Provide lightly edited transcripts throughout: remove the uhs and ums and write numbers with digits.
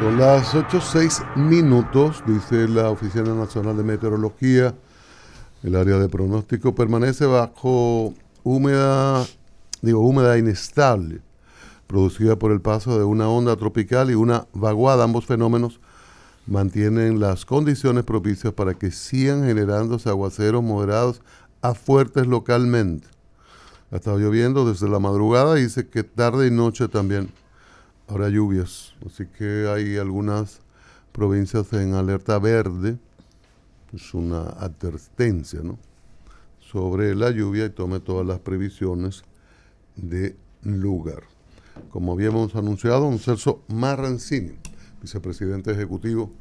Son las 8:06, dice la Oficina Nacional de Meteorología. El área de pronóstico permanece bajo húmeda e inestable, producida por el paso de una onda tropical y una vaguada. Ambos fenómenos mantienen las condiciones propicias para que sigan generándose aguaceros moderados a fuertes localmente. Ha estado lloviendo desde la madrugada y dice que tarde y noche también habrá lluvias, así que hay algunas provincias en alerta verde. Es una advertencia, ¿no?, sobre la lluvia, y tome todas las previsiones de lugar. Como habíamos anunciado, un Celso Marrancini, vicepresidente ejecutivo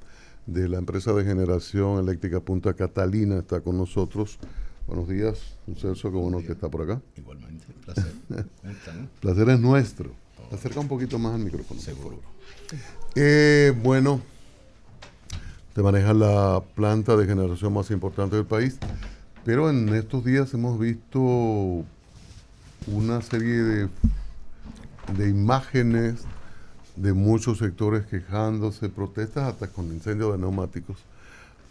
de la empresa de generación eléctrica Punta Catalina, está con nosotros. Buenos días, un Celso, qué bueno que está por acá. Igualmente, placer. ¿Cómo están? Placer es nuestro. Acerca un poquito más al micrófono. Seguro. Bueno, te maneja la planta de generación más importante del país, pero en estos días hemos visto una serie de imágenes de muchos sectores quejándose, protestas hasta con incendios de neumáticos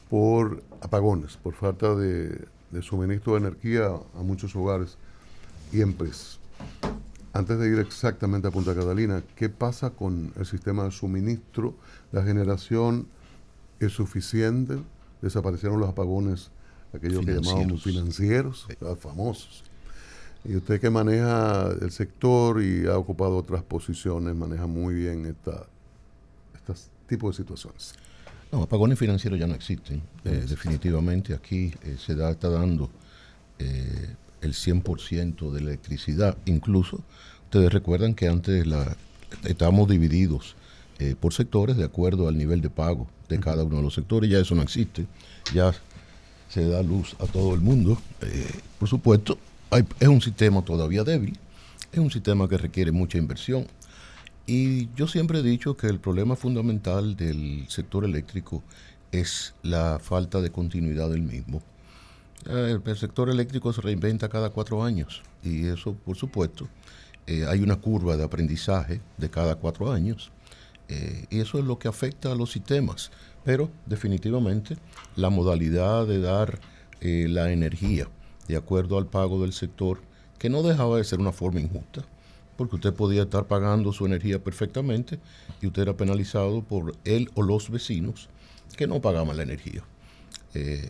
por apagones, por falta de suministro de energía a muchos hogares y empresas. Antes de ir exactamente a Punta Catalina, ¿qué pasa con el sistema de suministro? ¿La generación es suficiente? ¿Desaparecieron los apagones, aquellos que llamábamos financieros, famosos? Y usted, que maneja el sector y ha ocupado otras posiciones, maneja muy bien estos tipos de situaciones. No, apagones financieros ya no existen. Definitivamente aquí está dando el 100% de la electricidad. Incluso, ustedes recuerdan que antes estábamos divididos por sectores de acuerdo al nivel de pago de cada uno de los sectores. Ya eso no existe. Ya se da luz a todo el mundo. Por supuesto, es un sistema todavía débil. Es un sistema que requiere mucha inversión. Y yo siempre he dicho que el problema fundamental del sector eléctrico es la falta de continuidad del mismo. El sector eléctrico se reinventa cada 4 años y eso, por supuesto, hay una curva de aprendizaje de cada 4 años y eso es lo que afecta a los sistemas. Pero definitivamente la modalidad de dar la energía de acuerdo al pago del sector, que no dejaba de ser una forma injusta, porque usted podía estar pagando su energía perfectamente y usted era penalizado por él o los vecinos que no pagaban la energía.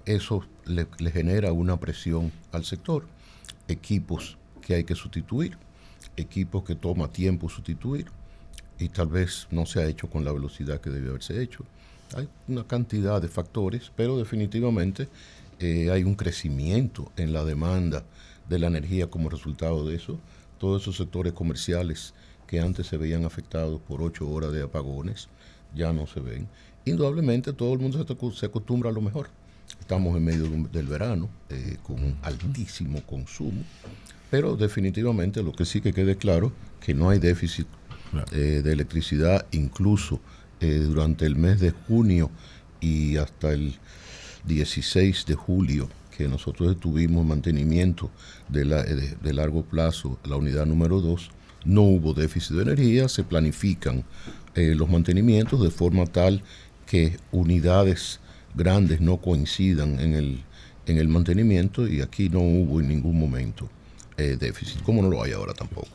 Eso le genera una presión al sector, equipos que hay que sustituir, equipos que toma tiempo sustituir y tal vez no se ha hecho con la velocidad que debe haberse hecho. Hay una cantidad de factores, pero definitivamente hay un crecimiento en la demanda de la energía como resultado de eso. Todos esos sectores comerciales que antes se veían afectados por 8 horas de apagones ya no se ven. Indudablemente todo el mundo se acostumbra a lo mejor. Estamos en medio del verano con un altísimo consumo, pero definitivamente lo que sí que quede claro que no hay déficit de electricidad, incluso durante el mes de junio y hasta el 16 de julio, que nosotros tuvimos mantenimiento de largo plazo, la unidad número 2, no hubo déficit de energía. Se planifican los mantenimientos de forma tal que unidades grandes no coincidan en el mantenimiento, y aquí no hubo en ningún momento déficit, como no lo hay ahora tampoco.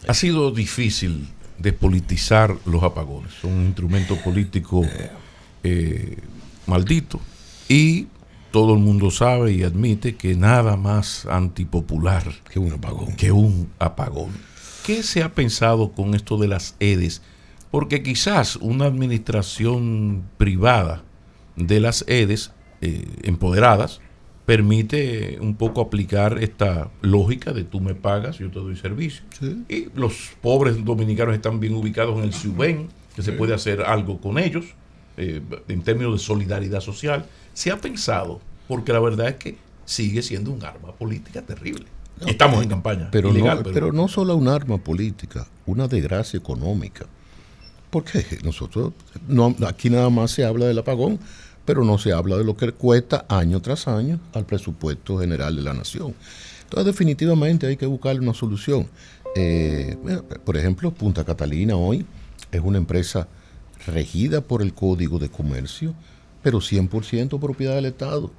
Ha sido difícil despolitizar los apagones, son un instrumento político maldito, y todo el mundo sabe y admite que nada más antipopular que un apagón. ¿Qué se ha pensado con esto de las EDES? Porque quizás una administración privada de las EDES, empoderadas, permite un poco aplicar esta lógica de tú me pagas, yo te doy servicio. Sí. Y los pobres dominicanos están bien ubicados en el SUBEN, que se puede hacer algo con ellos, en términos de solidaridad social. Se ha pensado, porque la verdad es que sigue siendo un arma política terrible. Estamos en campaña ilegal, pero no solo un arma política, una desgracia económica. Porque nosotros, aquí nada más se habla del apagón, pero no se habla de lo que cuesta año tras año al presupuesto general de la nación. Entonces, definitivamente hay que buscar una solución. Por ejemplo, Punta Catalina hoy es una empresa regida por el Código de Comercio, pero 100% propiedad del Estado.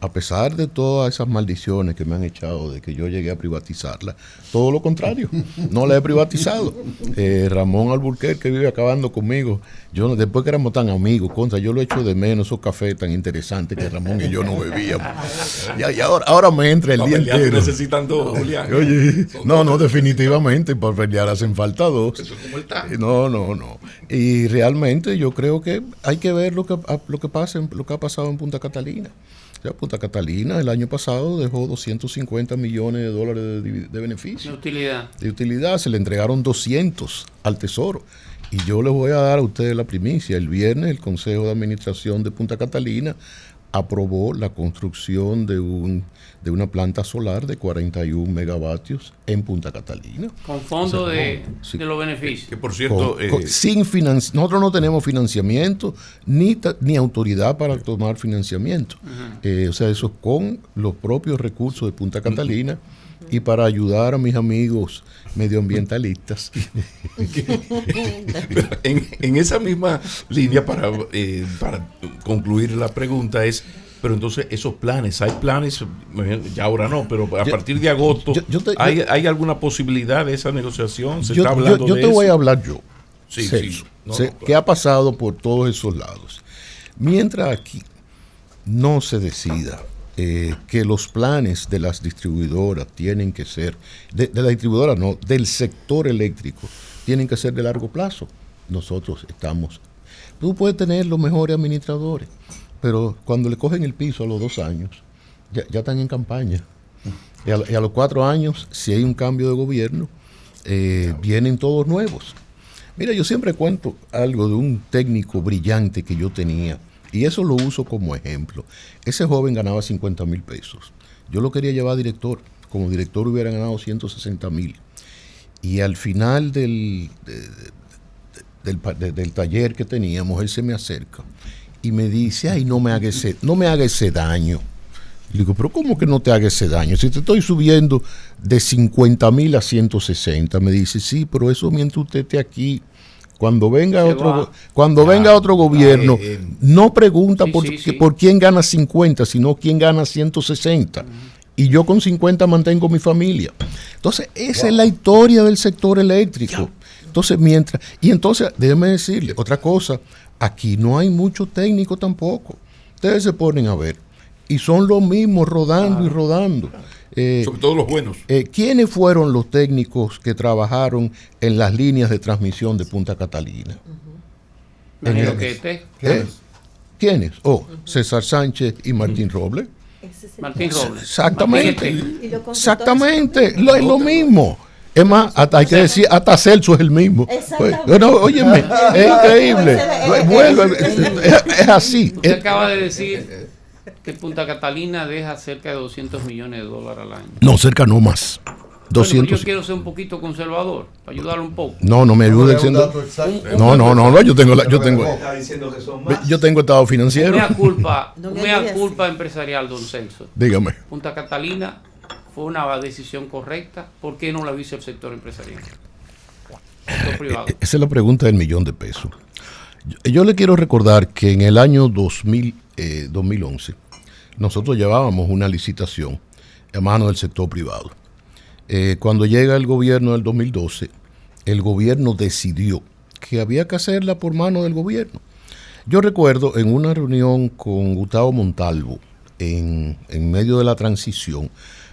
A pesar de todas esas maldiciones que me han echado de que yo llegué a privatizarla, todo lo contrario, no la he privatizado. Ramón Alburquerque, que vive acabando conmigo, yo después que éramos tan amigos, yo lo echo de menos, esos cafés tan interesantes que Ramón y yo no bebíamos. Y ahora me entra el día entero. Necesitan dos, Julián. Oye, no, definitivamente, para pelear hacen falta dos. Eso es como el tango. No. Y realmente yo creo que hay que ver lo que ha pasado en Punta Catalina. O sea, Punta Catalina el año pasado dejó 250 millones de dólares de beneficio. De utilidad. Se le entregaron 200 al Tesoro. Y yo les voy a dar a ustedes la primicia. El viernes el Consejo de Administración de Punta Catalina aprobó la construcción de una planta solar de 41 megavatios en Punta Catalina. Con fondos de los beneficios. Que por cierto, nosotros no tenemos financiamiento ni autoridad para tomar financiamiento. O sea, eso es con los propios recursos de Punta Catalina. Y para ayudar a mis amigos medioambientalistas. en esa misma línea, para concluir la pregunta es, pero entonces esos planes, hay planes, ya ahora no, pero a partir de agosto, ¿hay alguna posibilidad de esa negociación? ¿Se está hablando de eso? Yo te voy a hablar yo, Celso, que ha pasado por todos esos lados. Mientras aquí no se decida que los planes de las distribuidoras tienen que ser, de la distribuidora no, del sector eléctrico, tienen que ser de largo plazo. Nosotros tú puedes tener los mejores administradores, pero cuando le cogen el piso a los 2 años, ya están en campaña. Y a los 4 años, si hay un cambio de gobierno, vienen todos nuevos. Mira, yo siempre cuento algo de un técnico brillante que yo tenía, y eso lo uso como ejemplo. Ese joven ganaba 50,000 pesos. Yo lo quería llevar a director. Como director hubiera ganado 160,000. Y al final del taller que teníamos, él se me acerca y me dice, ay, no me haga ese daño. Le digo, pero ¿cómo que no te haga ese daño? Si te estoy subiendo de 50,000 a 160. Me dice, sí, pero eso mientras usted esté aquí. Cuando venga otro gobierno, no pregunta por quién gana 50, sino quién gana 160. Y yo con 50 mantengo mi familia. Entonces, esa es la historia del sector eléctrico. Entonces, déjeme decirle otra cosa, aquí no hay mucho técnico tampoco. Ustedes se ponen a ver, y son los mismos rodando y rodando. Sobre todo los buenos. ¿Quiénes fueron los técnicos que trabajaron en las líneas de transmisión de Punta Catalina? ¿Quiénes? César Sánchez y Martín Robles. Martín Robles. Exactamente. Es lo mismo. Es más, hay que decir, hasta Celso es el mismo. Óyeme, es increíble. Es así. Usted acaba de decir que Punta Catalina deja cerca de 200 millones de dólares al año. No, cerca no más. 200. Bueno, yo quiero ser un poquito conservador, para ayudarlo un poco. No me ayude siendo. No, yo tengo estado financiero. Mea culpa empresarial, don Celso. Dígame. Punta Catalina fue una decisión correcta. ¿Por qué no la hizo el sector empresarial? Sector privado. Esa es la pregunta del $1,000,000. Yo le quiero recordar que en el año 2011 nosotros llevábamos una licitación a mano del sector privado. Cuando llega el gobierno del 2012, el gobierno decidió que había que hacerla por mano del gobierno. Yo recuerdo en una reunión con Gustavo Montalvo, en medio de la transición,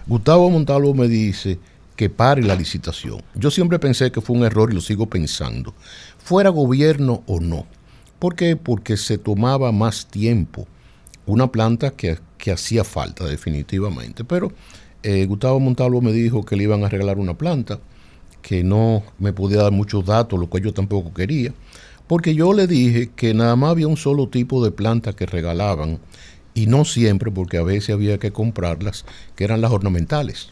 Gustavo Montalvo me dice que pare la licitación. Yo siempre pensé que fue un error y lo sigo pensando. Fuera gobierno o no. ¿Por qué? Porque se tomaba más tiempo. Una planta que hacía falta definitivamente. Pero Gustavo Montalvo me dijo que le iban a regalar una planta, que no me podía dar muchos datos, lo cual yo tampoco quería. Porque yo le dije que nada más había un solo tipo de planta que regalaban. Y no siempre, porque a veces había que comprarlas, que eran las ornamentales.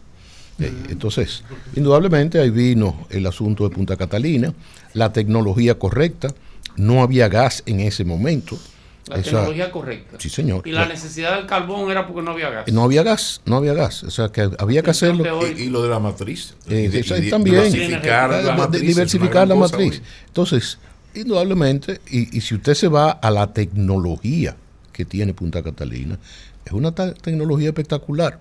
Entonces, indudablemente ahí vino el asunto de Punta Catalina, la tecnología correcta, no había gas en ese momento. Tecnología correcta. Sí, señor. Y la necesidad del carbón era porque no había gas. No había gas. O sea, que había que hacerlo. Y lo de la matriz. También. Diversificar la matriz. Entonces, Indudablemente, y si usted se va a la tecnología que tiene Punta Catalina, es una tecnología espectacular.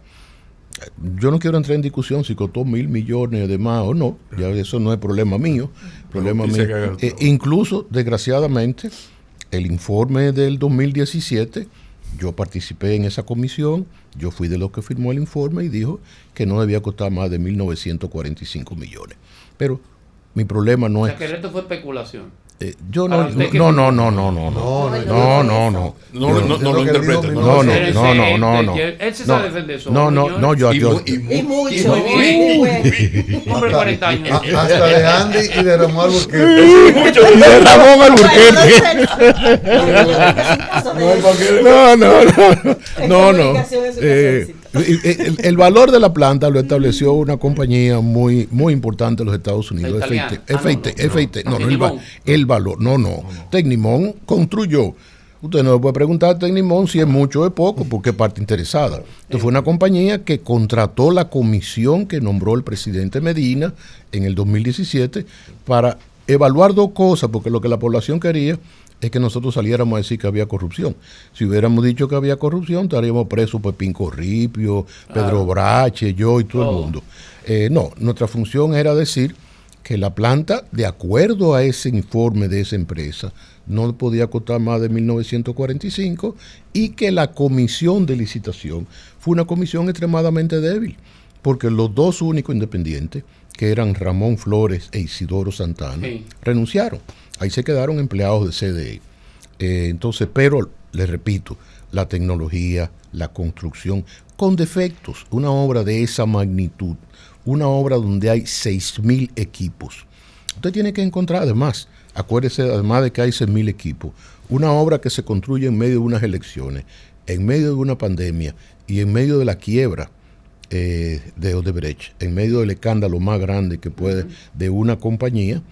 Yo no quiero entrar en discusión si costó 1.000 millones de más o no, ya eso no es problema mío. Incluso, desgraciadamente, el informe del 2017, yo participé en esa comisión, yo fui de los que firmó el informe y dijo que no debía costar más de 1.945 millones. Pero mi problema no es... O sea, que esto fue especulación. Yo no, no lo interpreto. No. Él se sabe defender eso. No, yo. Y mucho. Hombre, 40 años. Hasta de Andy y de Ramón Alburquerque. De Ramón Alburquerque. No. El valor de la planta lo estableció una compañía muy importante en los Estados Unidos, FIT. El valor, Tecnimont construyó. Usted no le puede preguntar a Tecnimont si es mucho o es poco, porque es parte interesada. Entonces fue una compañía que contrató la comisión que nombró el presidente Medina en el 2017 para evaluar dos cosas, porque lo que la población quería es que nosotros saliéramos a decir que había corrupción. Si hubiéramos dicho que había corrupción, estaríamos presos Pepín Corripio, Pedro Brache, yo y todo el mundo. No, nuestra función era decir que la planta, de acuerdo a ese informe de esa empresa, no podía costar más de 1.945 y que la comisión de licitación fue una comisión extremadamente débil, porque los dos únicos independientes, que eran Ramón Flores e Isidoro Santana, renunciaron. Ahí se quedaron empleados de CDE. Entonces, pero, les repito, la tecnología, la construcción, con defectos, una obra de esa magnitud, una obra donde hay 6.000 equipos. Usted tiene que encontrar, además, acuérdese, además de que hay 6.000 equipos, una obra que se construye en medio de unas elecciones, en medio de una pandemia y en medio de la quiebra de Odebrecht, en medio del escándalo más grande que puede de una compañía,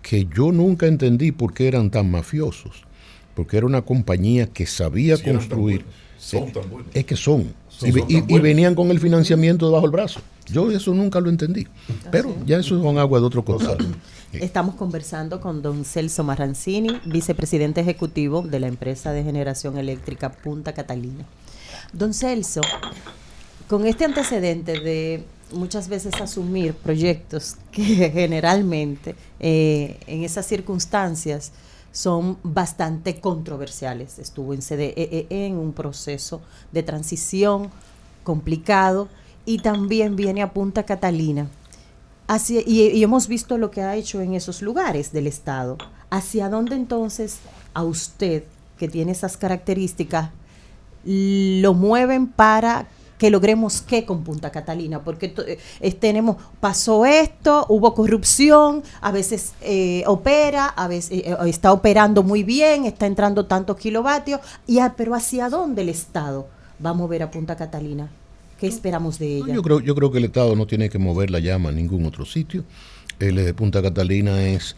que yo nunca entendí por qué eran tan mafiosos, porque era una compañía que sabía construir. Son tan buenos. Es que son. Y venían con el financiamiento debajo del brazo. Yo eso nunca lo entendí. Pero ya eso es con agua de otro costal. Estamos conversando con don Celso Marrancini, vicepresidente ejecutivo de la empresa de generación eléctrica Punta Catalina. Don Celso, con este antecedente de muchas veces asumir proyectos que generalmente en esas circunstancias son bastante controversiales. Estuvo en CDE en un proceso de transición complicado y también viene a Punta Catalina. Y hemos visto lo que ha hecho en esos lugares del Estado. ¿Hacia dónde entonces a usted, que tiene esas características, lo mueven para que logremos qué con Punta Catalina? Porque pasó esto, hubo corrupción, a veces opera, a veces está operando muy bien, está entrando tantos kilovatios, pero ¿hacia dónde el Estado va a mover a Punta Catalina? ¿Qué esperamos de ella? Yo creo que el Estado no tiene que mover la llama a ningún otro sitio. El de Punta Catalina es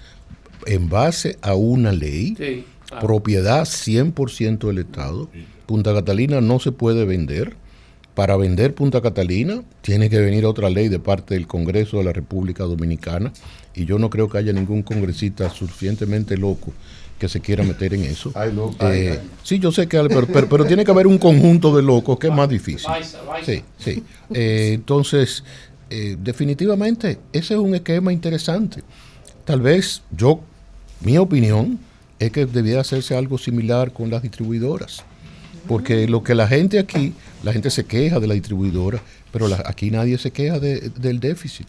en base a una ley, propiedad 100% del Estado. Punta Catalina no se puede vender. Para vender Punta Catalina tiene que venir otra ley de parte del Congreso de la República Dominicana, y yo no creo que haya ningún congresista suficientemente loco que se quiera meter en eso. Sí, yo sé que pero tiene que haber un conjunto de locos que es más difícil. Sí. Entonces, definitivamente, ese es un esquema interesante. Tal vez mi opinión es que debiera hacerse algo similar con las distribuidoras. Porque lo que la gente se queja de la distribuidora, pero aquí nadie se queja del déficit.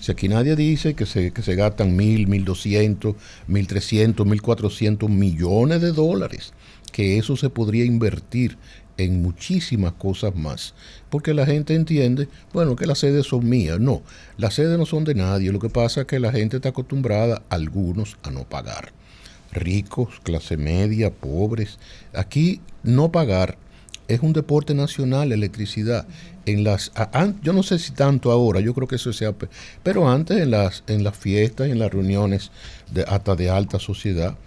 Si aquí nadie dice que se gastan 1.000, 1.200, 1.300, 1.400 millones de dólares, que eso se podría invertir en muchísimas cosas más. Porque la gente entiende, que las sedes son mías. No, las sedes no son de nadie. Lo que pasa es que la gente está acostumbrada, algunos, a no pagar. Ricos, clase media, pobres. Aquí no pagar es un deporte nacional, la electricidad. Yo no sé si tanto ahora, yo creo que eso pero antes en las fiestas y en las reuniones hasta de alta sociedad,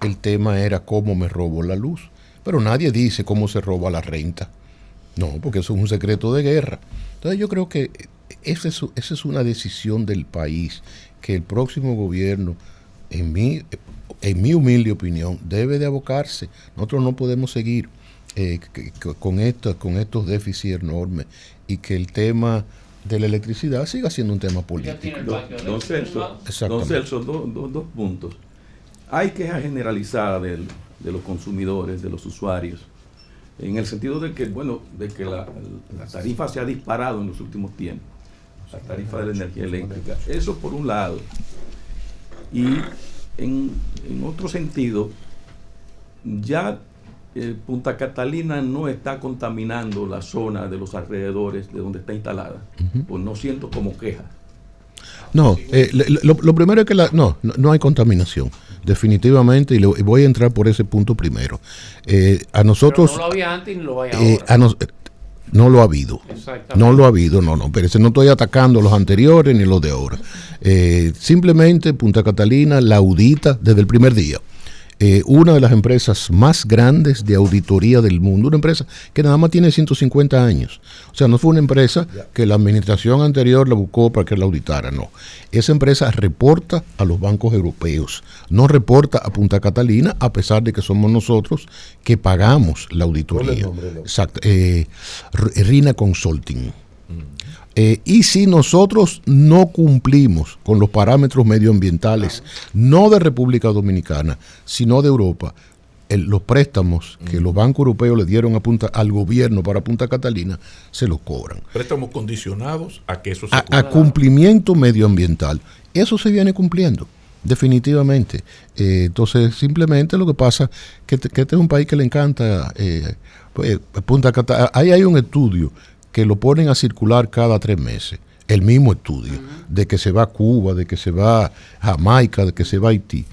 el tema era cómo me robo la luz. Pero nadie dice cómo se roba la renta. No, porque eso es un secreto de guerra. Entonces yo creo que esa es una decisión del país, que el próximo gobierno, en mi humilde opinión, debe de abocarse. Nosotros no podemos seguir con estos déficits enormes y que el tema de la electricidad siga siendo un tema político. Don Celso, dos puntos. Hay queja generalizada de los consumidores, de los usuarios, en el sentido de que, la tarifa se ha disparado en los últimos tiempos, la tarifa de la energía eléctrica. Eso por un lado. Y en otro sentido, ya Punta Catalina no está contaminando la zona de los alrededores de donde está instalada, pues no siento como queja. No, lo primero es que no hay contaminación, definitivamente, y voy a entrar por ese punto primero. A nosotros... Pero no lo había antes ni lo hay ahora. No lo ha habido. No lo ha habido, pero no estoy atacando los anteriores ni los de ahora. Simplemente Punta Catalina la audita desde el primer día. Una de las empresas más grandes de auditoría del mundo, una empresa que nada más tiene 150 años. O sea, no fue una empresa que la administración anterior la buscó para que la auditara, no. Esa empresa reporta a los bancos europeos, no reporta a Punta Catalina, a pesar de que somos nosotros que pagamos la auditoría. Exacto. Rina Consulting. Y si nosotros no cumplimos con los parámetros medioambientales, no de República Dominicana, sino de Europa, los préstamos que los bancos europeos le dieron al gobierno para Punta Catalina, se los cobran. Préstamos condicionados a que eso se a cumplimiento medioambiental. Eso se viene cumpliendo, definitivamente. Entonces, simplemente lo que pasa que este es un país que le encanta Punta Catalina. Ahí hay un estudio que lo ponen a circular cada 3 meses, el mismo estudio, de que se va a Cuba, de que se va a Jamaica, de que se va a Haití.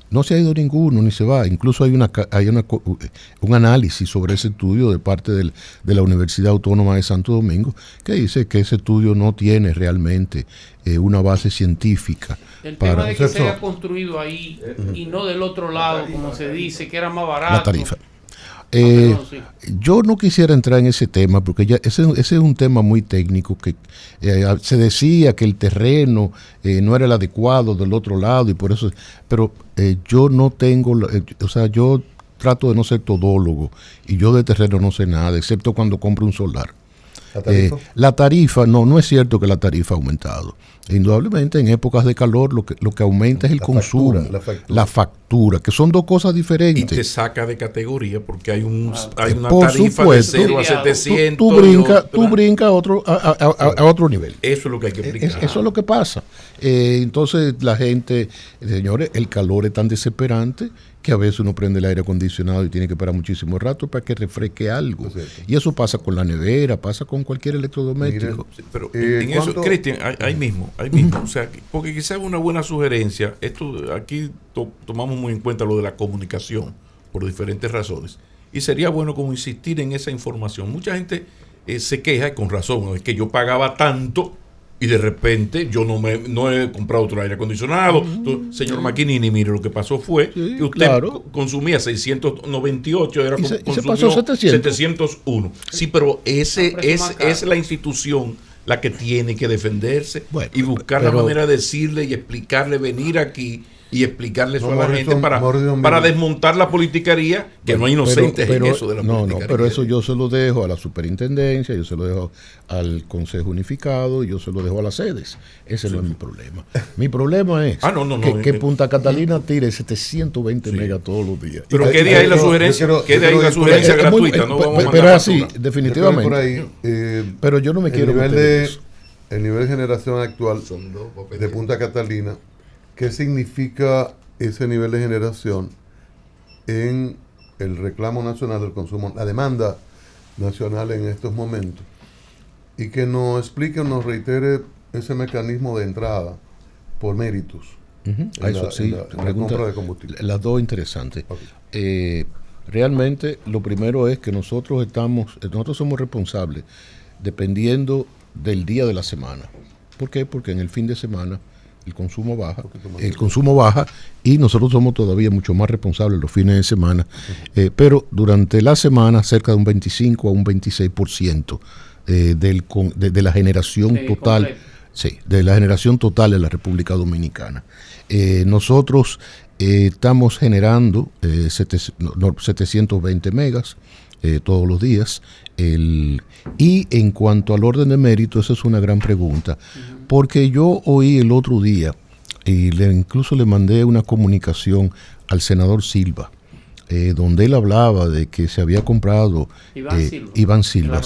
No se ha ido ninguno, ni se va. Incluso hay un análisis sobre ese estudio de parte de la Universidad Autónoma de Santo Domingo, que dice que ese estudio no tiene realmente una base científica. El tema de que se haya construido ahí y no del otro lado, como se dice, que era más barato. La tarifa. Yo no quisiera entrar en ese tema porque ya ese es un tema muy técnico que se decía que el terreno no era el adecuado del otro lado y por eso, pero yo no tengo, yo trato de no ser todólogo y yo de terreno no sé nada, excepto cuando compro un solar. ¿La tarifa? No es cierto que la tarifa ha aumentado. Indudablemente en épocas de calor lo que aumenta es el consumo, la factura, que son dos cosas diferentes. Y te saca de categoría porque hay una por tarifa supuesto, de 0 a 700. Tú brincas a otro nivel. Eso es lo que hay que explicar. Eso es lo que pasa. Entonces la gente, señores, el calor es tan desesperante que a veces uno prende el aire acondicionado y tiene que esperar muchísimo rato para que refresque algo. Y eso pasa con la nevera, pasa con cualquier electrodoméstico. Sí, pero en eso, Cristian, ahí mismo, o sea, porque quizás una buena sugerencia, aquí tomamos muy en cuenta lo de la comunicación por diferentes razones, y sería bueno como insistir en esa información. Mucha gente se queja, y con razón, es que yo pagaba tanto y de repente yo no he comprado otro aire acondicionado. Señor Maquinini, mire, lo que pasó fue que usted consumía 698, ahora se pasó 701. Sí, pero es la institución la que tiene que defenderse y buscar la manera de decirle y explicarle, venir aquí y explicarle eso a la gente para desmontar la politicaría, que no hay inocentes en eso de la politicaría. Pero eso yo se lo dejo a la superintendencia, yo se lo dejo al Consejo Unificado, yo se lo dejo a las sedes. Ese no es mi problema. Mi problema es que Punta Catalina tire 720 megas todos los días. Pero ¿qué día hay la sugerencia? ¿Qué día hay la sugerencia gratuita? Pero es así, definitivamente. Pero yo no me quiero meter en eso. El nivel de generación actual de Punta Catalina, ¿qué significa ese nivel de generación en el reclamo nacional del consumo, la demanda nacional en estos momentos? Y que nos explique o nos reitere ese mecanismo de entrada por méritos. En la compra de combustible. Las dos interesantes. Okay. Realmente lo primero es que nosotros somos responsables dependiendo del día de la semana. ¿Por qué? Porque en el fin de semana el consumo baja y nosotros somos todavía mucho más responsables los fines de semana, pero durante la semana cerca de un 25 a un 26% de la generación total, de la generación total de la República Dominicana. Nosotros estamos generando 720 megas todos los días. Y en cuanto al orden de mérito, esa es una gran pregunta, porque yo oí el otro día, y incluso le mandé una comunicación al senador Silva, donde él hablaba de que se había comprado Iván Silva,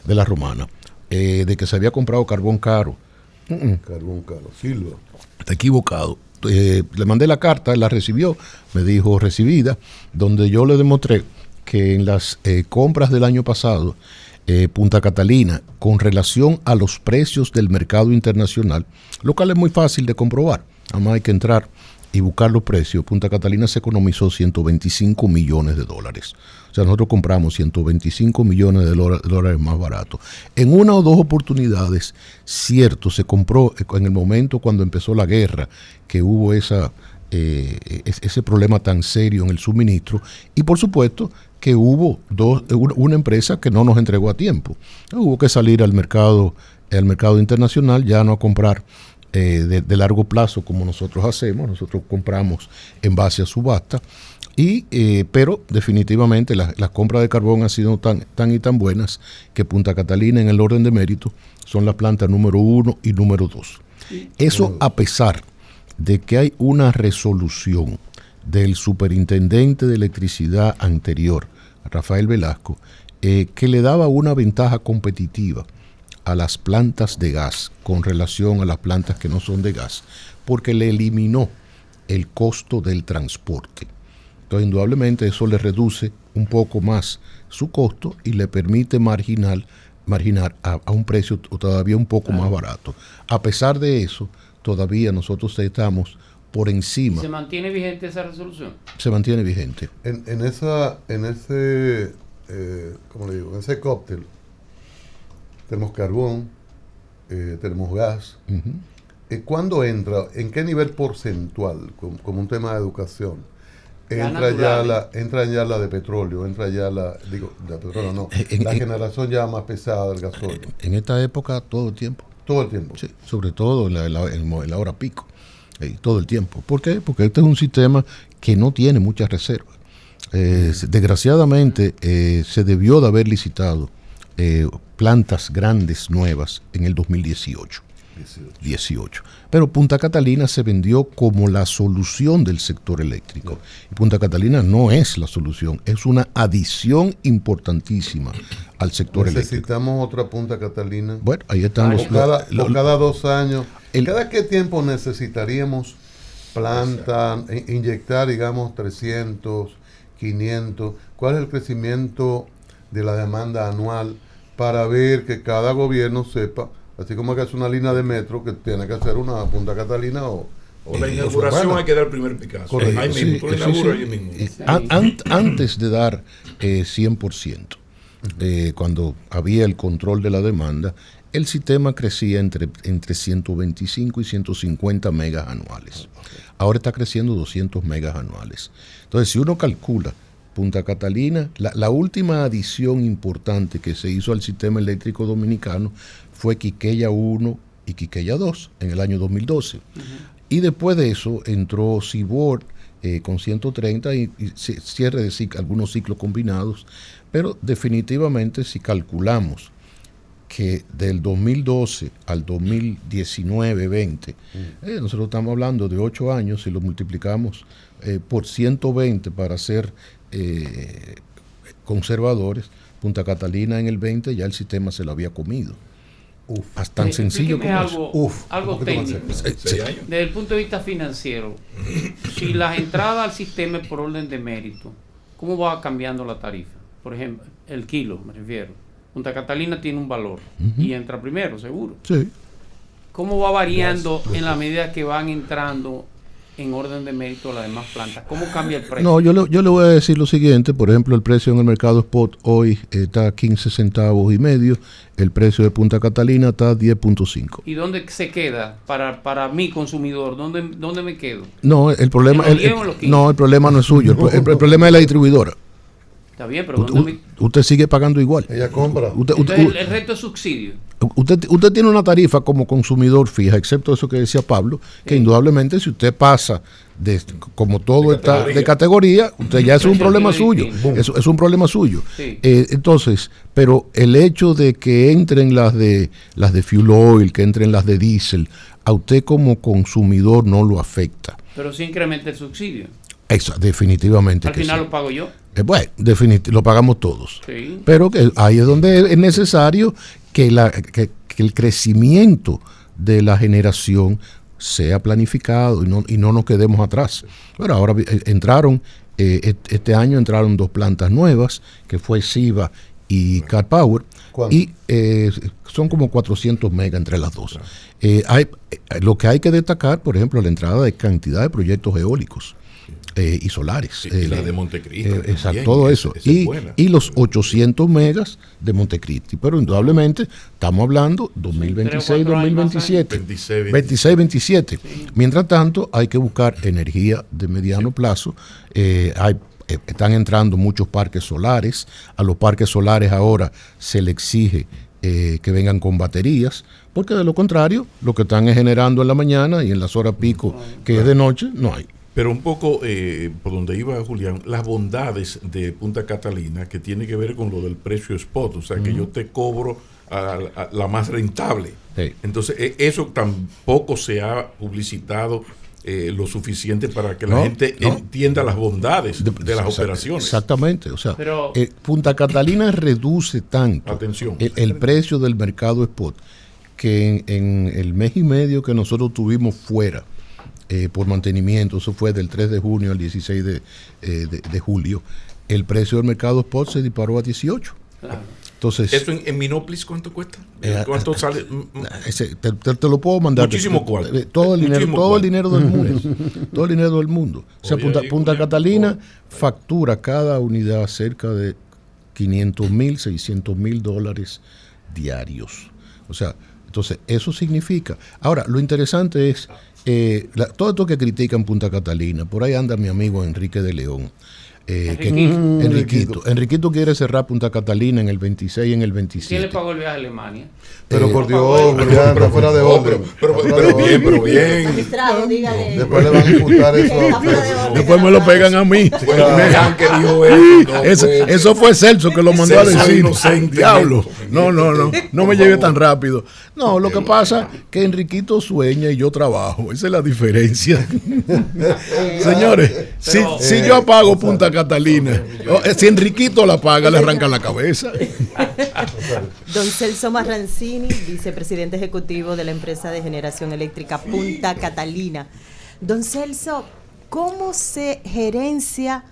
de la Romana, de que se había comprado carbón caro. Carbón caro, Silva. Está equivocado. Le mandé la carta, él la recibió, me dijo recibida, donde yo le demostré que en las compras del año pasado, Punta Catalina, con relación a los precios del mercado internacional, lo cual es muy fácil de comprobar, además hay que entrar y buscar los precios. Punta Catalina se economizó $125 millones. O sea, nosotros compramos $125 millones de dólares más barato. En una o dos oportunidades, cierto, se compró en el momento cuando empezó la guerra, que hubo ese problema tan serio en el suministro, y por supuesto que hubo una empresa que no nos entregó a tiempo. Hubo que salir al mercado internacional, ya no a comprar de largo plazo como nosotros hacemos. Nosotros compramos en base a subasta, pero definitivamente las compras de carbón han sido tan buenas que Punta Catalina, en el orden de mérito, son las plantas número 1 y número 2. Eso a pesar de que hay una resolución del superintendente de electricidad anterior, Rafael Velasco, que le daba una ventaja competitiva a las plantas de gas con relación a las plantas que no son de gas, porque le eliminó el costo del transporte. Entonces, indudablemente, eso le reduce un poco más su costo y le permite marginar a un precio todavía un poco más barato. A pesar de eso, todavía nosotros estamos por encima. ¿Se mantiene vigente esa resolución? Se mantiene vigente. En ese cóctel tenemos carbón, tenemos gas. ¿Cuándo entra? ¿En qué nivel porcentual? Como un tema de educación. Entra ya la de petróleo, la generación ya más pesada del gasóleo. En esta época todo el tiempo. Todo el tiempo. Sí, sobre todo en la hora pico. Todo el tiempo. ¿Por qué? Porque este es un sistema que no tiene muchas reservas. Desgraciadamente se debió de haber licitado plantas grandes nuevas en el 2018. Pero Punta Catalina se vendió como la solución del sector eléctrico. Y Punta Catalina no es la solución, es una adición importantísima al sector eléctrico. ¿Necesitamos otra Punta Catalina? Bueno, ahí están cada 2 años. ¿Cada qué tiempo necesitaríamos inyectar, digamos, 300, 500? ¿Cuál es el crecimiento de la demanda anual para ver que cada gobierno sepa, así como que es una línea de metro, que tiene que hacer una Punta Catalina o la inauguración hay que dar el primer Picasso. Ahí mismo, tú inauguras ahí mismo. Antes de dar 100%, cuando había el control de la demanda, el sistema crecía entre 125 y 150 megas anuales. Ahora está creciendo 200 megas anuales. Entonces, si uno calcula Punta Catalina, la última adición importante que se hizo al sistema eléctrico dominicano fue Quiqueya 1 y Quiqueya 2 en el año 2012. Y después de eso entró Cibor con 130 y cierre de algunos ciclos combinados. Pero definitivamente, si calculamos que del 2012 al 2019-20, nosotros estamos hablando de 8 años, si lo multiplicamos por 120 para ser conservadores, Punta Catalina en el 20 ya el sistema se lo había comido. Tan sencillo como algo técnico. Desde el punto de vista financiero, si las entradas al sistema es por orden de mérito, ¿cómo va cambiando la tarifa? Por ejemplo, el kilo, me refiero. Punta Catalina tiene un valor y entra primero, seguro. Sí. ¿Cómo va variando en la medida que van entrando en orden de mérito las demás plantas? ¿Cómo cambia el precio? No, yo le voy a decir lo siguiente. Por ejemplo, el precio en el mercado spot hoy está a 15 centavos y medio. El precio de Punta Catalina está a 10.5. ¿Y dónde se queda para mi consumidor? ¿Dónde me quedo? No, el problema el problema no es suyo. El problema es la distribuidora. Está bien, pero usted sigue pagando igual. Ella compra. El resto es subsidio. Usted tiene una tarifa como consumidor fija, excepto eso que decía Pablo, que indudablemente si usted pasa como todo está de categoría, usted ya es un problema suyo. Es un problema suyo. Sí. Entonces, pero el hecho de que entren las de fuel oil, que entren las de diésel, a usted como consumidor no lo afecta. Pero sí incrementa el subsidio. Eso, definitivamente. Al final lo pago yo. Bueno, lo pagamos todos. Sí. Pero que ahí es donde es necesario que el crecimiento de la generación sea planificado y no nos quedemos atrás. Bueno, ahora este año entraron 2 plantas nuevas, que fue Siva y Cat Power, y son como 400 megas entre las dos. Lo que hay que destacar, por ejemplo, la entrada de cantidad de proyectos eólicos y solares. La de Montecristi. Exacto, todo eso. Y los 800 megas de Montecristi. Pero indudablemente estamos hablando 2026, 2027. 26, 27. Sí. Mientras tanto, hay que buscar energía de mediano plazo. Están entrando muchos parques solares. A los parques solares ahora se le exige que vengan con baterías, porque de lo contrario, lo que están es generando en la mañana y en las horas pico, que es de noche, no hay. Pero un poco, por donde iba Julián, las bondades de Punta Catalina, que tiene que ver con lo del precio spot, o sea, que yo te cobro a la más rentable. Sí. Entonces, eso tampoco se ha publicitado lo suficiente para que la gente entienda las bondades de las operaciones. Exactamente, o sea, Punta Catalina reduce tanto el precio del mercado spot, que en el mes y medio que nosotros tuvimos fuera, por mantenimiento, eso fue del 3 de junio al 16 de julio, el precio del mercado spot se disparó a 18. Claro. Entonces, ¿eso en Minópolis cuánto cuesta? ¿Cuánto sale? Te lo puedo mandar. Muchísimo cuál. Todo el dinero del mundo. Todo el dinero del mundo. O sea, Punta Catalina factura cada unidad cerca de $500,000, $600,000 diarios. O sea, entonces eso significa. Ahora, lo interesante es todo esto que critican Punta Catalina. Por ahí anda mi amigo Enrique de León. Enriquito quiere cerrar Punta Catalina en el 26 y en el 27. ¿Quién le pagó el viaje a Alemania? Pero por Dios, ya está fuera de orden. Pero bien. Después le van a imputar eso. Después me lo pegan a mí. Eso fue Celso que lo mandó a decir. Diablo. No me lleve tan rápido. No, lo que pasa es que Enriquito sueña y yo trabajo. Esa es la diferencia. Señores, si yo apago Punta Catalina, si Enriquito la paga, le arrancan la cabeza. Don Celso Marrancini, vicepresidente ejecutivo de la empresa de generación eléctrica Punta Catalina. Don Celso, ¿cómo se gerencia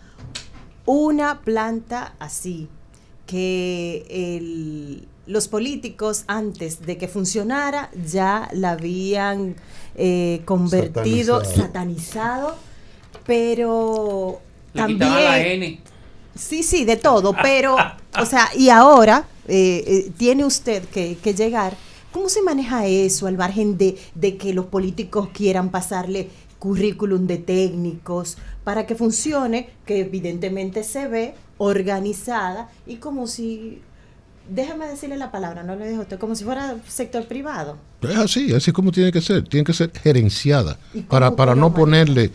una planta así? Que los políticos, antes de que funcionara, ya la habían convertido, satanizado, pero también... Le quitaban la N. Sí, de todo, pero, o sea, y ahora tiene usted que llegar. ¿Cómo se maneja eso al margen de que los políticos quieran pasarle currículum de técnicos para que funcione, que evidentemente se ve organizada y como si, déjame decirle la palabra, no le dejo a usted, como si fuera sector privado? Es así es como tiene que ser gerenciada para no ponerle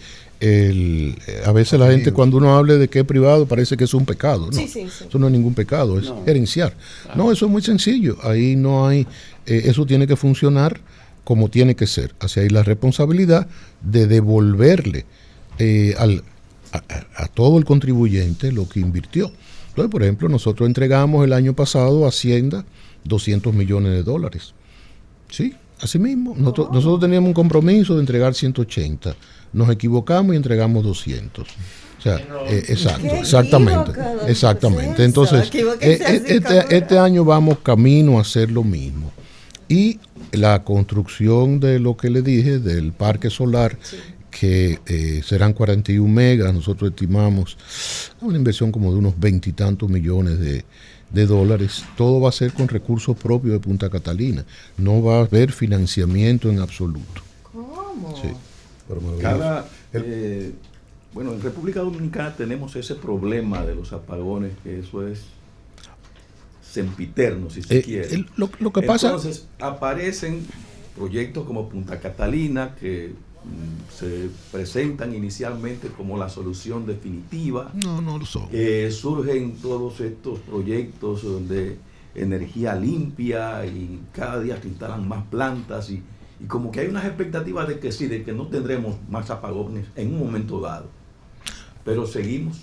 a veces la gente cuando uno hable de que es privado parece que es un pecado, ¿no? Sí. Eso no es ningún pecado, es gerenciar. Claro. No, eso es muy sencillo, ahí no hay, eso tiene que funcionar como tiene que ser, hacia ahí la responsabilidad de devolverle a todo el contribuyente lo que invirtió. Entonces, por ejemplo, nosotros entregamos el año pasado a Hacienda $200 millones. Sí, así mismo. Nosotros teníamos un compromiso de entregar 180. Nos equivocamos y entregamos 200. O sea, exactamente. Entonces, este año vamos camino a hacer lo mismo. Y la construcción de lo que le dije, del parque solar, que serán 41 megas, nosotros estimamos una inversión como de unos 20 y tantos millones de dólares. Todo va a ser con recursos propios de Punta Catalina. No va a haber financiamiento en absoluto. ¿Cómo? Sí. bueno, en República Dominicana tenemos ese problema de los apagones, que eso es sempiterno, si se quiere. Lo que pasa... Entonces, aparecen proyectos como Punta Catalina, que se presentan inicialmente como la solución definitiva. No lo son. Surgen todos estos proyectos de energía limpia y cada día se instalan más plantas y como que hay unas expectativas de que sí, de que no tendremos más apagones en un momento dado. Pero seguimos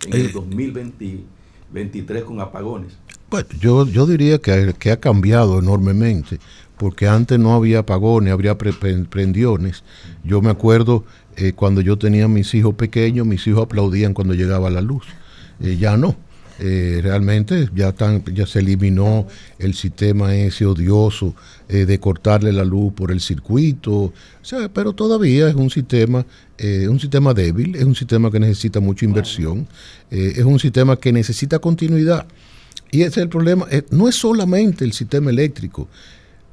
en el 2023 con apagones. Bueno, yo diría que ha cambiado enormemente, porque antes no había apagones, habría prendiones. Yo me acuerdo cuando yo tenía mis hijos pequeños, mis hijos aplaudían cuando llegaba la luz. Ya no. Realmente ya se eliminó el sistema ese odioso de cortarle la luz por el circuito, o sea, pero todavía es un sistema débil, es un sistema que necesita mucha inversión, es un sistema que necesita continuidad. Y ese es el problema. No es solamente el sistema eléctrico.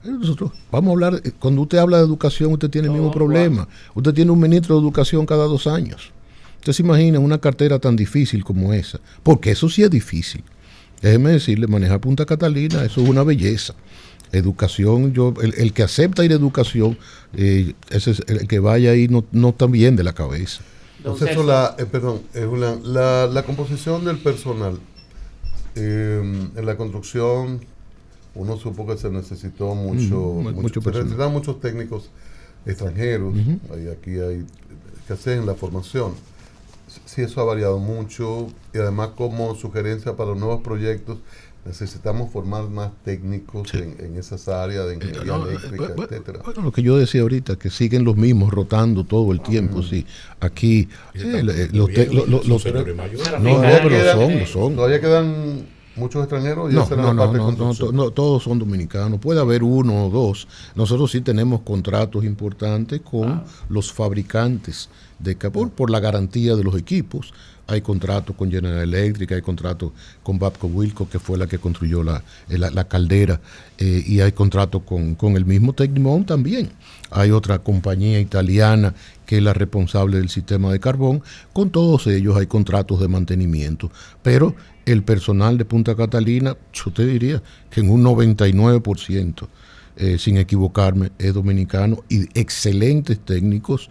Nosotros vamos a hablar, cuando usted habla de educación, usted tiene el mismo problema. Usted tiene un ministro de educación cada 2 años. Usted se imagina una cartera tan difícil como esa, porque eso sí es difícil. Déjeme decirle, manejar Punta Catalina, eso es una belleza. Educación, el que acepta ir a educación, ese es el que vaya ahí no está bien de la cabeza. Entonces, la composición del personal en la construcción, uno supo que se necesitó muchos técnicos extranjeros. Aquí hay que hacer en la formación. Sí, eso ha variado mucho, y además como sugerencia para los nuevos proyectos necesitamos formar más técnicos en esas áreas de ingeniería eléctrica, etcétera. Bueno, lo que yo decía ahorita, que siguen los mismos rotando todo el tiempo. Sí, aquí los son. Todavía quedan muchos extranjeros. No, todos son dominicanos. Puede haber 1 o 2. Nosotros sí tenemos contratos importantes con los fabricantes por la garantía de los equipos. Hay contratos con General Electric, hay contratos con Babco Wilco, que fue la que construyó la caldera, y hay contratos con el mismo Tecnimont también. Hay otra compañía italiana que es la responsable del sistema de carbón. Con todos ellos hay contratos de mantenimiento, pero el personal de Punta Catalina, yo te diría que en un 99%, sin equivocarme, es dominicano, y excelentes técnicos.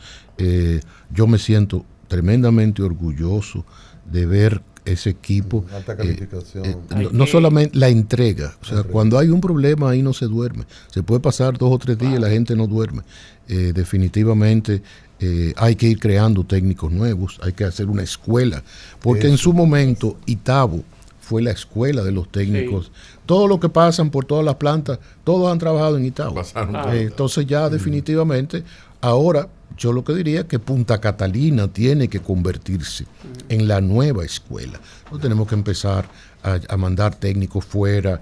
Yo me siento tremendamente orgulloso de ver ese equipo. Alta calificación. No solamente la entrega, o sea, cuando hay un problema ahí no se duerme. Se puede pasar 2 o 3 días y la gente no duerme. Definitivamente hay que ir creando técnicos nuevos, hay que hacer una escuela, porque en su momento Itabo fue la escuela de los técnicos. Sí. Todos los que pasan por todas las plantas, todos han trabajado en Itabo. Entonces ya definitivamente, ahora yo lo que diría es que Punta Catalina tiene que convertirse en la nueva escuela. No tenemos que empezar a mandar técnicos fuera,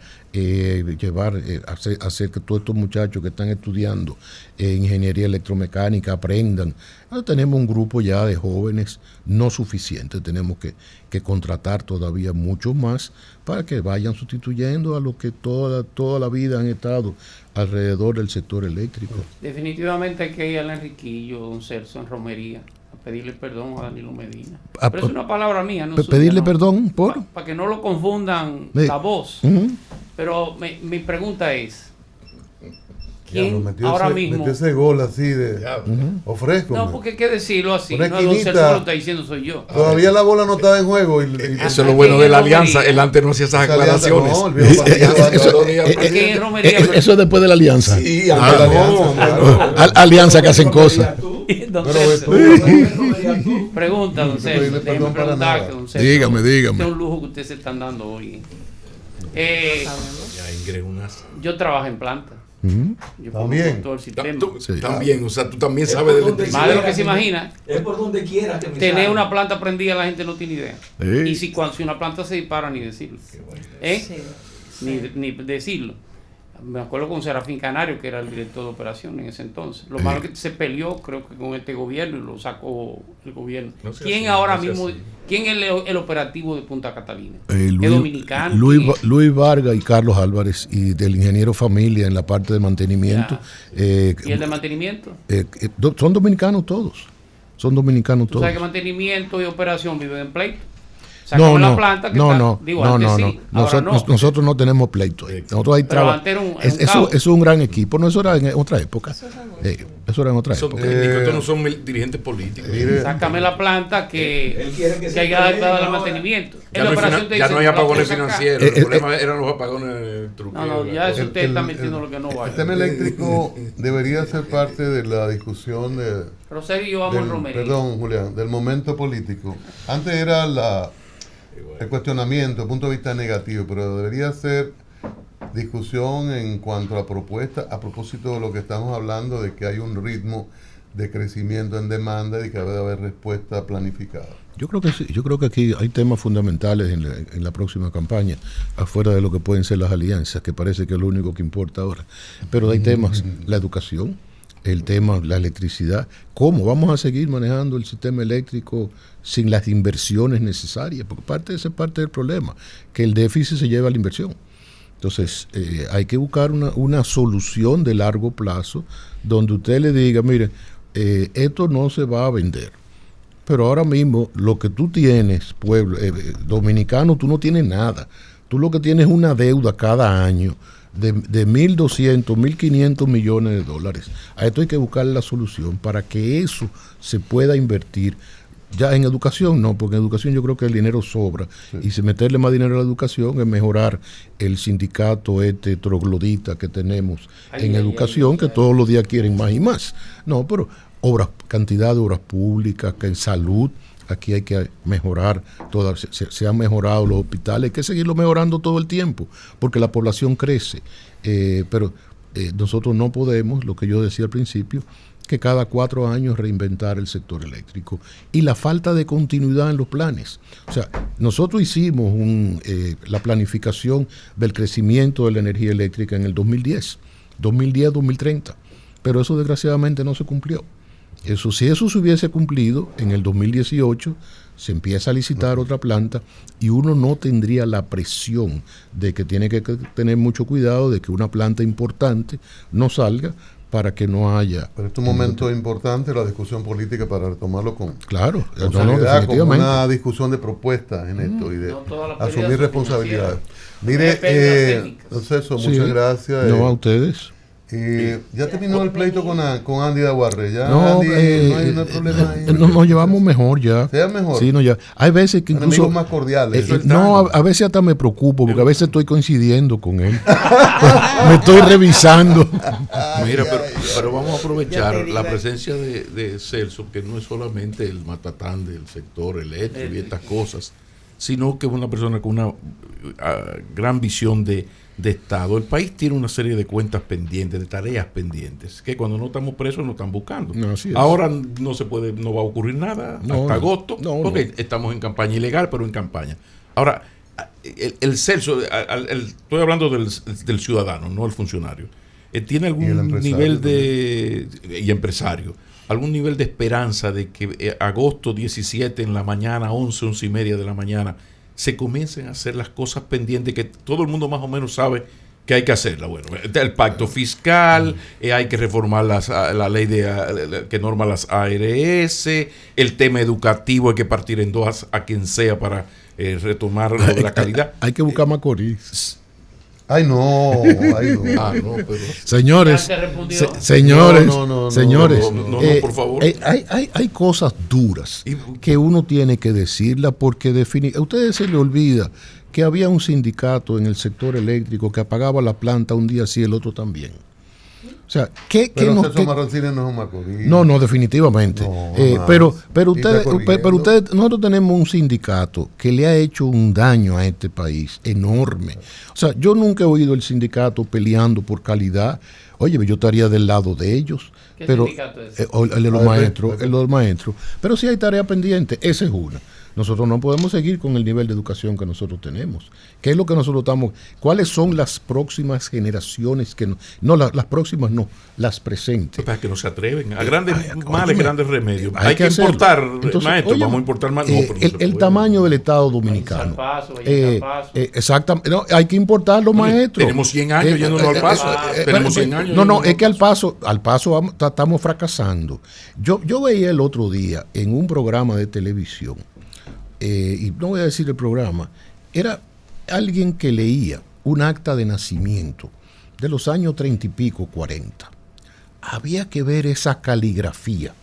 hacer que todos estos muchachos que están estudiando ingeniería electromecánica aprendan. Ahora tenemos un grupo ya de jóvenes no suficiente, tenemos que contratar todavía muchos más para que vayan sustituyendo a los que toda la vida han estado alrededor del sector eléctrico. Definitivamente hay que ir al Enriquillo, don Celso, en romería, a pedirle perdón a Danilo Medina. Pero es una palabra mía, no pedirle perdón por... Para que no lo confundan la voz. Pero mi pregunta es, ¿quién ahora mismo... Metió ese gol así de... Ofrezco. No, porque hay que decirlo así. No, don Celso lo está diciendo, soy yo. Todavía la bola no estaba en juego. Eso es lo bueno de la alianza. Él antes no hacía esas aclaraciones. Eso es después de la alianza. Sí, alianza que hacen cosas. Pregunta, don Celso. Déjeme preguntarte, don Celso. Dígame. Este es un lujo que ustedes se están dando hoy. Yo trabajo en planta. Yo también. Todo el sistema. También, o sea, tú también sabes de más de lo que se imagina. Es por donde quiera que me tener salga. una planta prendida la gente no tiene idea. Y si una planta se dispara, ni decirlo. Ni decirlo. Me acuerdo con Serafín Canario, que era el director de operación en ese entonces. Lo malo que se peleó, creo que con este gobierno, y lo sacó el gobierno. ¿Quién es el operativo de Punta Catalina? ¿Es dominicano? Luis Vargas y Carlos Álvarez, y del ingeniero Familia en la parte de mantenimiento. ¿Y el de mantenimiento? Son dominicanos todos. son dominicanos ¿Tú todos. sabes que mantenimiento y operación viven en pleito? La planta que nosotros no tenemos pleito. Nosotros ahí eso es un gran equipo. No, eso era en otra época. Eso era en otra época. Estos no son dirigentes políticos. Sácame la planta que hay que darle mantenimiento. Ya no hay apagones financieros. El problema eran los apagones truqueros. No, ya eso usted está metiendo lo que no va. El tema eléctrico debería ser parte de la discusión Rosario y yo vamos al romería. Perdón, Julián, del momento político. Antes era el cuestionamiento, el punto de vista negativo, pero debería ser discusión en cuanto a la propuesta, a propósito de lo que estamos hablando, de que hay un ritmo de crecimiento en demanda y que debe haber respuesta planificada. Yo creo que sí, yo creo que aquí hay temas fundamentales en la próxima campaña, afuera de lo que pueden ser las alianzas, que parece que es lo único que importa ahora. Pero hay temas, la educación, el tema, la electricidad, cómo vamos a seguir manejando el sistema eléctrico sin las inversiones necesarias, porque esa es parte del problema, que el déficit se lleva a la inversión. Entonces, hay que buscar una solución de largo plazo donde usted le diga, mire, esto no se va a vender, pero ahora mismo lo que tú tienes, pueblo dominicano, tú no tienes nada. Tú lo que tienes es una deuda cada año de 1.200, 1.500 millones de dólares. A esto hay que buscar la solución para que eso se pueda invertir. Ya en educación no, porque en educación yo creo que el dinero sobra. Sí. Y si meterle más dinero a la educación es mejorar el sindicato troglodita que tenemos en educación, que todos los días quieren más y más. No, pero cantidad de obras públicas, que en salud, aquí hay que mejorar, se han mejorado los hospitales, hay que seguirlo mejorando todo el tiempo, porque la población crece. Pero nosotros no podemos, lo que yo decía al principio, que cada 4 años reinventar el sector eléctrico y la falta de continuidad en los planes. O sea, nosotros hicimos la planificación del crecimiento de la energía eléctrica en el 2010-2030, pero eso desgraciadamente no se cumplió. Si eso se hubiese cumplido, en el 2018 se empieza a licitar otra planta y uno no tendría la presión de que tiene que tener mucho cuidado de que una planta importante no salga, para que no haya... Pero es un momento importante la discusión política para retomarlo con definitivamente. Como una discusión de propuestas en esto y de asumir responsabilidades. Mire, don Celso, muchas gracias. No, a ustedes. Ya terminó el pleito con Andy Daguarre. Ya no, Andy, no hay problema ahí. Nos llevamos mejor ya. ¿Se lleva mejor? Sí, ya. Hay veces que incluso... Amigos más cordiales. A veces hasta me preocupo, porque a veces estoy coincidiendo con él. Me estoy revisando. Mira, pero vamos a aprovechar la presencia de Celso, que no es solamente el matatán del sector eléctrico y estas cosas, sino que es una persona con una gran visión de Estado. El país tiene una serie de cuentas pendientes, de tareas pendientes, que cuando no estamos presos nos están buscando. Ahora no va a ocurrir nada hasta agosto, porque estamos en campaña ilegal, pero en campaña. Ahora, el Celso, estoy hablando del ciudadano, no el funcionario, tiene algún nivel y empresario, algún nivel de esperanza de que agosto 17 en la mañana, 11 y media de la mañana, se comiencen a hacer las cosas pendientes que todo el mundo más o menos sabe que hay que hacerla. Bueno, el pacto fiscal, hay que reformar la ley que norma las ARS, el tema educativo hay que partir en dos a quien sea para retomar lo de la calidad. Hay que buscar Macorís. Ay, no. Pero... Señores, por favor. Hay cosas duras que uno tiene que decirlas porque a ustedes se les olvida que había un sindicato en el sector eléctrico que apagaba la planta un día sí, el otro también. O sea, Marrancini no es un Macorís. No, definitivamente. Pero ustedes, nosotros tenemos un sindicato que le ha hecho un daño a este país enorme. O sea, yo nunca he oído el sindicato peleando por calidad. Oye, yo estaría del lado de ellos. ¿Qué pero sindicato es? El de los maestros. Pero sí hay tarea pendiente. Esa es una. Nosotros no podemos seguir con el nivel de educación que nosotros tenemos. ¿Qué es lo que nosotros estamos? ¿Cuáles son las próximas generaciones que las próximas no, las presentes? Para que no se atreven a grandes males, grandes remedios. Hay que importar, entonces, maestro, oye, vamos a importar más. El tamaño del Estado dominicano. Exactamente. No, hay que importarlo, maestro. Tenemos 100 años yéndonos al Paso. Tenemos 100 años. No, es que al paso estamos fracasando. Yo veía el otro día en un programa de televisión, y no voy a decir el programa, era alguien que leía un acta de nacimiento de los años 30 y pico, 40. Había que ver esa caligrafía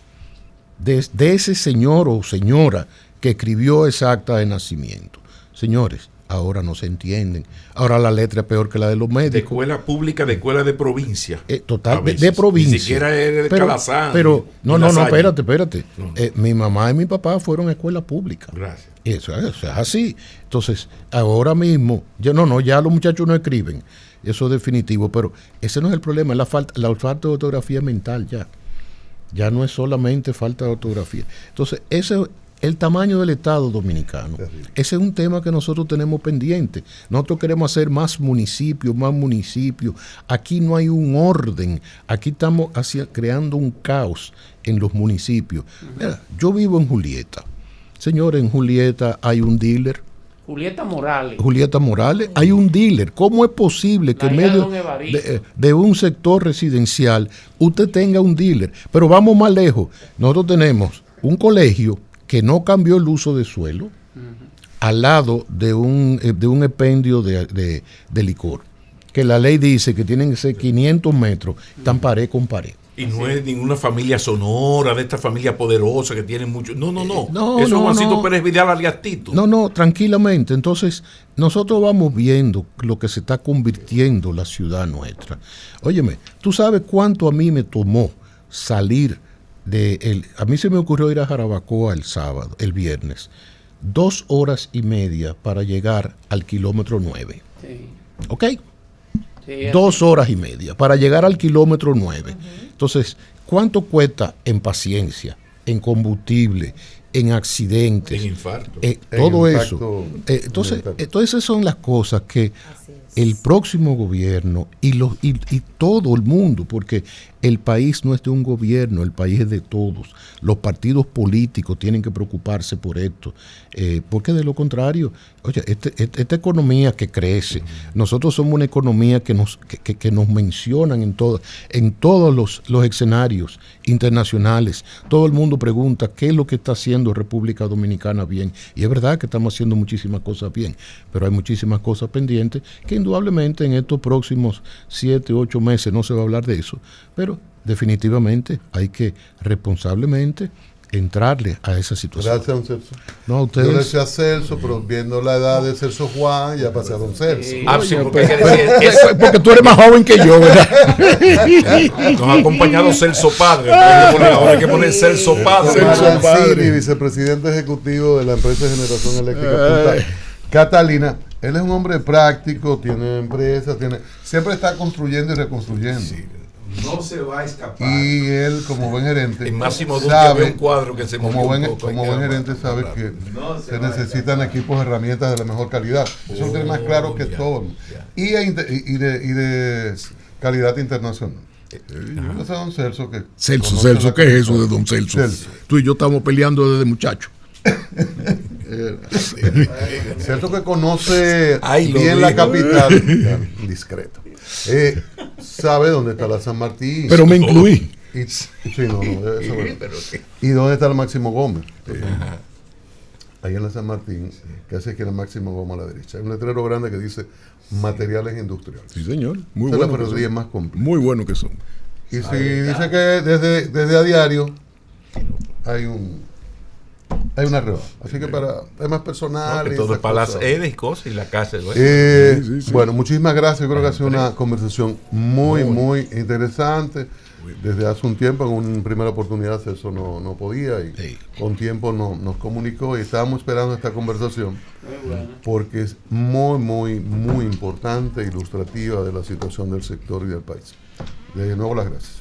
de ese señor o señora que escribió esa acta de nacimiento. Señores, ahora no se entienden. Ahora la letra es peor que la de los médicos. De escuela pública, de escuela de provincia. Total, de provincia. Ni siquiera es de Calazán. Pero, no, espérate. No. Mi mamá y mi papá fueron a escuela pública. Gracias. Y eso es así. Entonces, ahora mismo, ya los muchachos no escriben. Eso es definitivo. Pero ese no es el problema, es la falta de ortografía mental ya. Ya no es solamente falta de ortografía. Entonces, el tamaño del Estado dominicano. Terrible. Ese es un tema que nosotros tenemos pendiente. Nosotros queremos hacer más municipios. Aquí no hay un orden. Aquí estamos creando un caos en los municipios. Mira, yo vivo en Julieta. Señores, en Julieta hay un dealer. Julieta Morales, hay un dealer. ¿Cómo es posible que en medio de un sector residencial usted tenga un dealer? Pero vamos más lejos. Nosotros tenemos un colegio que no cambió el uso de suelo al lado de un expendio de licor, que la ley dice que tienen que ser 500 metros, están pared con pared. Y no es ninguna familia sonora, de esta familia poderosa que tiene mucho. No. Eso es Juancito Pérez Vidal alias Tito. No, tranquilamente. Entonces, nosotros vamos viendo lo que se está convirtiendo la ciudad nuestra. Óyeme, ¿tú sabes cuánto a mí me tomó salir a mí se me ocurrió ir a Jarabacoa el viernes, 2 horas y media para llegar al kilómetro 9. Sí. ¿Ok? Sí, 2 horas y media para llegar al kilómetro 9. Entonces, ¿cuánto cuesta en paciencia, en combustible, en accidentes? En infarto. Todo eso. Entonces, esas son las cosas que el próximo gobierno y todo el mundo, porque el país no es de un gobierno, el país es de todos. Los partidos políticos tienen que preocuparse por esto, porque de lo contrario, oye, esta economía que crece, nosotros somos una economía que nos mencionan en todos los escenarios internacionales. Todo el mundo pregunta qué es lo que está haciendo República Dominicana bien, y es verdad que estamos haciendo muchísimas cosas bien, pero hay muchísimas cosas pendientes que indudablemente en estos próximos 7, 8 meses no se va a hablar de eso, pero definitivamente hay que responsablemente entrarle a esa situación. Gracias, don Celso. No, a ustedes. Yo le decía a Celso, pero viendo la edad de Celso Juan, ya pasé a don Celso. Porque tú eres más joven que yo, ¿verdad? Nos ha acompañado Celso Padre. Ahora hay que poner Celso Padre. Celso Padre, vicepresidente ejecutivo de la empresa de generación eléctrica Punta Catalina. Él es un hombre práctico, tiene empresas, siempre está construyendo y reconstruyendo. Sí. No se va a escapar. Y él, como buen gerente, en Máximo sabe, un cuadro que se como buen gerente, sabe que se necesitan equipos, herramientas de la mejor calidad. Eso lo tiene más claro que todo. Y de calidad internacional. Entonces, don Celso, Celso, ¿qué es eso de don Celso? Tú y yo estamos peleando desde muchacho. Celso que conoce bien la capital, discreto. Sabe dónde está la San Martín. Pero me incluí. ¿Y dónde está el Máximo Gómez? Ahí en la San Martín, que hace que el Máximo Gómez a la derecha. Hay un letrero grande que dice materiales industriales. Sí, señor. Muy bueno. Esa es la ferretería más completa. Muy bueno que son. Y si dice que desde a diario hay una rebaja. Así que para temas personales. Todo es para las EDES y cosas y la casa. Bueno, muchísimas gracias. Yo creo que ha sido una conversación muy interesante. Desde hace un tiempo, en una primera oportunidad, eso no podía. Y con tiempo nos comunicó y estábamos esperando esta conversación. Porque es muy importante, ilustrativa de la situación del sector y del país. De nuevo, las gracias.